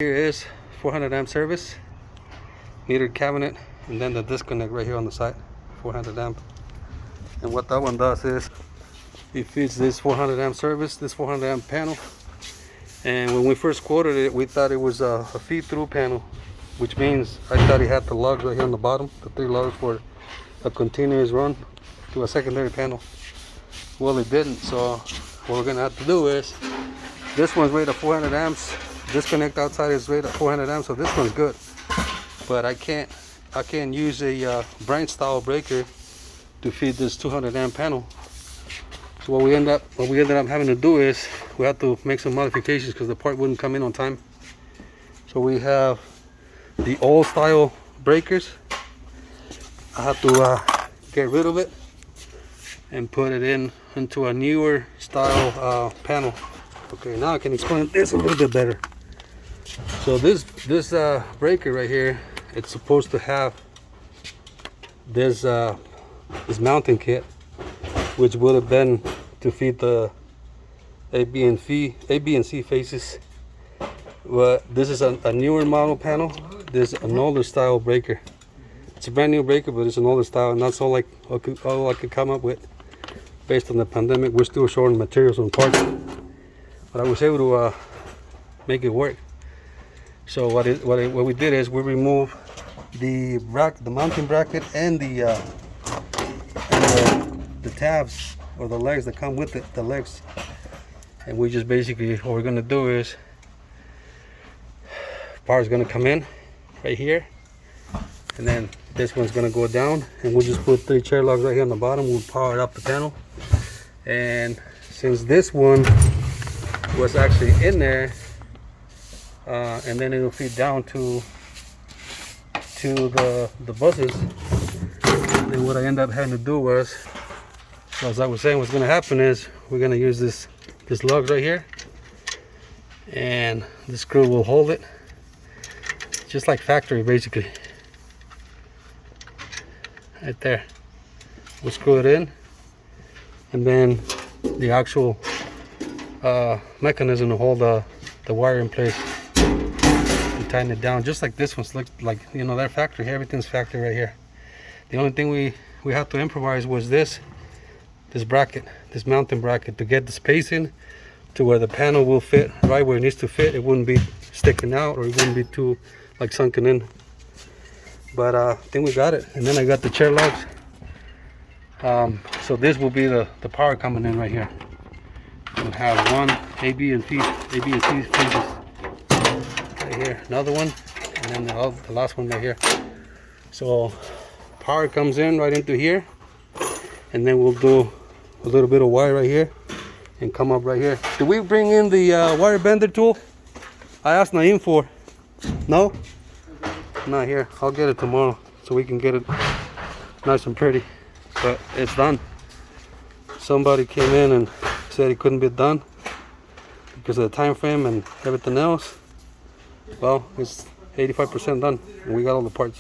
Here is 400 amp service, metered cabinet, and then the disconnect right here on the side, 400 amp. And what that one does is it feeds this 400 amp service, this 400 amp panel. And when we first quoted it, we thought it was a feed-through panel, which means I thought it had the lugs right here on the bottom, the 3 lugs for a continuous run to a secondary panel. Well, it didn't, so what we're gonna have to do is, this one's rated at 400 amps, disconnect outside is rated at 400 amps, so this one's good. But I can't use a branch style breaker to feed this 200 amp panel. So what we ended up having to do is we had to make some modifications because the part wouldn't come in on time. So we have the old style breakers. I have to get rid of it and put it into a newer style panel. Okay, now I can explain this a little bit better. So this breaker right here, it's supposed to have this mounting kit, which would have been to feed the A, B, and C phases. But this is a newer model panel. This is an older style breaker. It's a brand new breaker, but it's an older style, and that's all I could come up with. Based on the pandemic, we're still short on materials and parts, but I was able to make it work. So what we did is we removed the mounting bracket and the tabs or the legs that come with it, the legs. And we just basically, what we're gonna do is, power is gonna come in right here, and then this one's gonna go down, and we'll just put 3 chair lugs right here on the bottom. We'll power up the panel. And since this one was actually in there, and then it'll feed down to the buses, then what I end up having to do was, as I was saying, what's going to happen is we're going to use this lugs right here, and the screw will hold it just like factory, basically. Right there, we'll screw it in, and then the actual mechanism to hold the wire in place and tighten it down, just like this one's like, you know, they're factory. Everything's factory right here. The only thing we have to improvise was this bracket, this mounting bracket, to get the spacing to where the panel will fit right where it needs to fit. It wouldn't be sticking out, or it wouldn't be too like sunken in. But I think we got it. And then I got the chair lugs. So this will be the power coming in right here. We'll have one A, B, and C phases right here, another one, and then the last one right here. So power comes in right into here, and then we'll do a little bit of wire right here and come up right here. Did we bring in the wire bender tool? I asked Naeem for. No? Not here. I'll get it tomorrow so we can get it nice and pretty. But it's done. Somebody came in and said it couldn't be done because of the time frame and everything else. Well, it's 85% done, and we got all the parts.